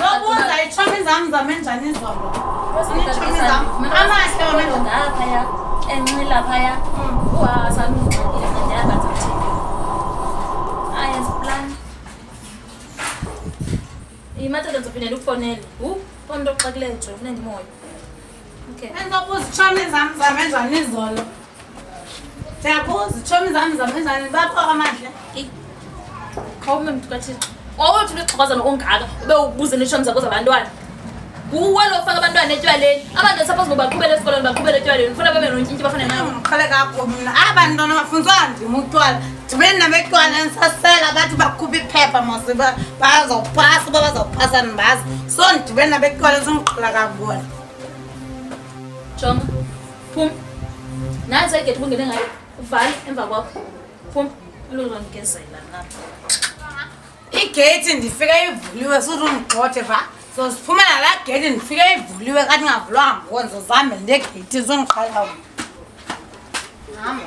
Zobuza itshomi zam zamenjani izolo. Itshomi zam. Amahle wamenza ngaphaya. Enqila phaya. Uhasanungxakile ndandiyabanza kuthini. Ayenza plan. Imathele ngizophinde ndikufonele. Phone ntoxakileyo nje ufune ndimoya. Okay. Enzobuza itshomi zam zamenjani izolo. Ndiyabuza itshomi zam zamenjani bapho amahle. Khawume mntu kaThixo. Owethu lixhakaza nokungaka ube ubuze neetshomi zakho zabantwana. Nguwe lo faka abantwana etywaleni. Abantu suppose ngobaqhubela esikolweni baqhubela etywaleni. Ufuna babe nontshintshi bafane nawe. Khale kakubi mna. Abantwana bafundzwa ndim utywala. Ndibeni nabetywala ensasela bathi bakhupha iphepha mose bazawupasa uba bazawupasa ndibazi. So ndibeni nabetywala esingiqhela kakubona. Jonga. Phuma. Nansi igethi kungene ngayo. Uvale emva kwakho. Phuma. Uluzongigezela ngapha. Igate ndifika ivuliwe suthi ungigxothe va. So siphumela la gate ndifika ivuliwe kanti ingavulwanga ngonzo zihambele negate zongiqhala. Nami.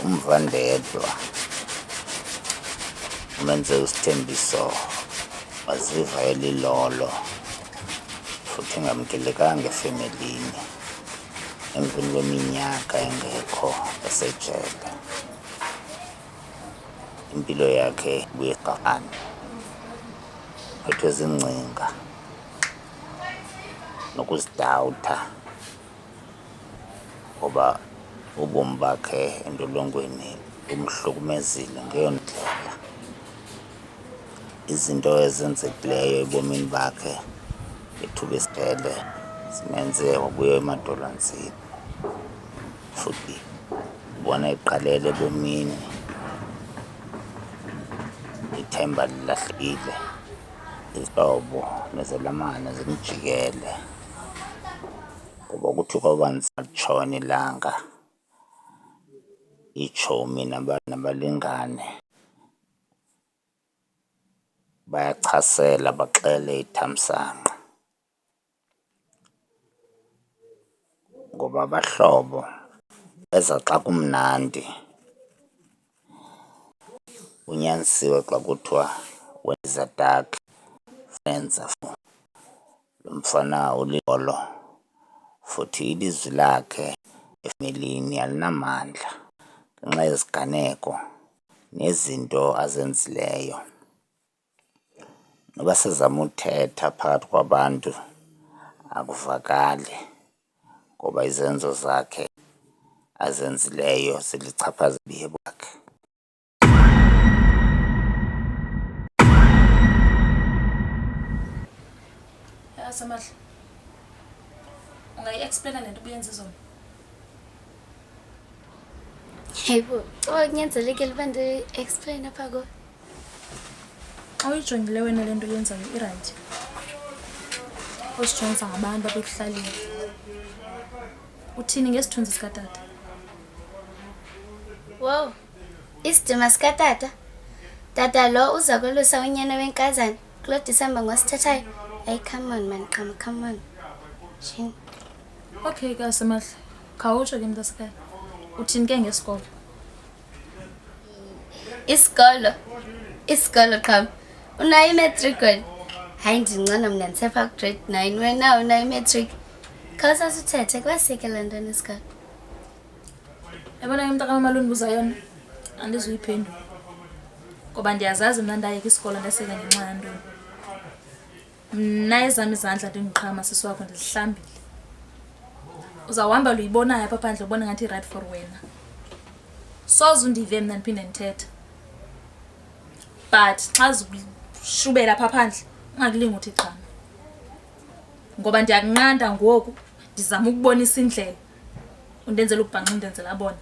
Umvandedwa umenze isithembiso waziva elilolo futhi ngamkelekanga efemelini emveni kweminyaka engekho esejele. Impilo yakhe buyeqafana phethwe zingcinga nokuzidawutha ngoba ubomi bakhe entolongweni umhlukumezile ngeyo ndlela. Izinto ezenzekileyo ebomini bakhe ethuba esibhele zimenze wabuya emadolwanzini futhi ubona eqalele ebomini ithemba lilahlekile, izihlobo nezelamane zimjikele ngoba kuthi kwabanzi litshona ilanga itshomi nabalingane bayachasela baxele ithamsanqa ngoba abahlobo eza xa kumnandi unyanisiwe xa kuthiwa wenza dark fenza lo mfana ulolo futhi ilizwi lakhe efemelini alinamandla ngenxa yeziganeko nezinto azenzileyo. Noba sizama uthetha phakathi kwabantu akuvakali ngoba izenzo zakhe azenzileyo zilichaphaza ubuye bakhe. Samahle. Ungayi-explaina le nto ubuyenza izolo? Yebo, kunyanzelekile uba ndi-explain apha kuwe. Xa uyijongile wena le nto uyenzayo irayithi. Uzijongisa ngabantu abekuhlalile. Uthini ngesithunzi sikatata? Wow, isidima sikatata. Tata lo uza kolusa unyana wenkazana kulo Disemba ngosithathayo. Hey, come on man, come on. Shini. Okay, Samahle. Khawutsho ke mntasekhaya. Uthini ke ngesikolo? Isikolo qha. Unayo imatric wena? Hayi ndingcono mna ndisepha grade 9 wena unayo imatric. Khawusa sithethe kwasike le nto nesikolo. Yabona umntaka mamalungu buza yona andizuyiphendula. Ngoba ndiyazazi mna ndayeka isikolo ndaseka ngenxa yantoni. Mna ezam izandla ndingiqhama sisi wakho ndizihlambile. Uzawuhamba luyibonayo apha phandle ubona ngathi right for wena. Soze undive mna ndiphinde ndithetha. But xa zishubela apha phandle ungakulingi uthi qhama. Ngoba ndiyakunqanda ngoku ndizama ukubonisa indlela undenzela ukubhanqa undenzela abona.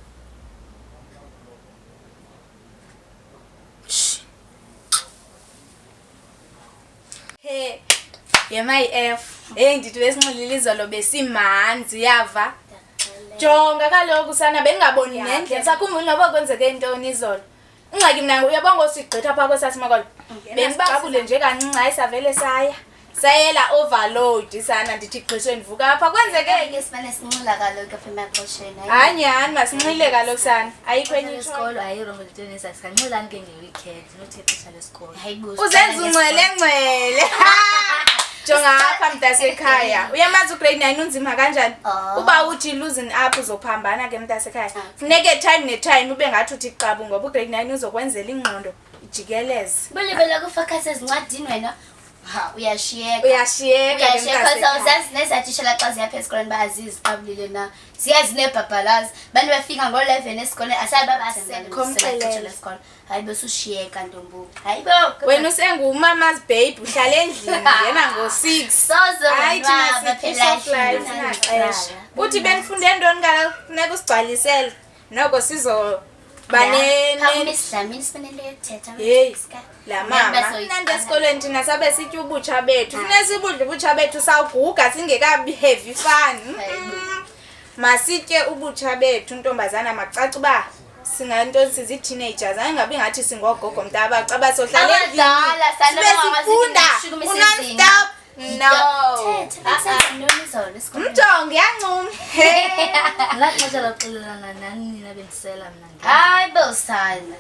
Hey, my F. Hey ndithi besinxilile izolo besimanzi yava. Jonga kaloku sana bengaboni nendlela sakhumbula noba kwenzeke intoni izolo. Ingxaki mina uyabonga usigqitha pha kwesasimakolo. Bengibabule nje kancinci hayi savele sayela overload sana ndithi gqiswe ndivuka apha kwenzeke ke sibane sinxila kaloku apha emaxosheni. hayi nyhani masinxile kaloku sana ayikho enye isikolo ayirongo litweni sasinxilani ke ngeweekend nothephisha lesikolo. Hayibuza. uzenza ungcwele. Jonga apha mntasekhaya uyamazi ugrade 9 unzima kanjani uba uthi losing up uzophambana ke mntasekhaya funeke time time ube ngathi uthi qabu ngoba ugrade 9 uzokwenzela ingqondo ijikeleze Belebele kufocus ezincwadini wena. Ha uyashiyeka. uyashiyeka ke mntasekhaya uzazi nezathishala xa ziyapha esikoleni bayaziziqabulile na. Siyazi nebhabhalazi bantu bafika ngo11 esikoleni asayi babasele esikole. Hayi besushiyeka ntombu. Hayibo. wena usengumama's babe uhlala endlini yena ngo6 Sozo. hayi thina sithi sinaxesha uthi benifunde ntoni kaloku funeka usigcwalisele noko sizo banene Mami sifanele yothetha. hey la mama nande esikolweni thina sabe sithi ubutsha bethu funeka sibudle ubutsha bethu sawuguga singekabi heavy fun masitye ubutsha bethu ntombazana macaca uba singantoni sizi teenagers angabi ngathi singogogo mntaba caba sohlala Abadala sifunda non-stop no mjonge yancuma Ngalaxesha loxelelana nani nina bendisela mna. Hayi bosana.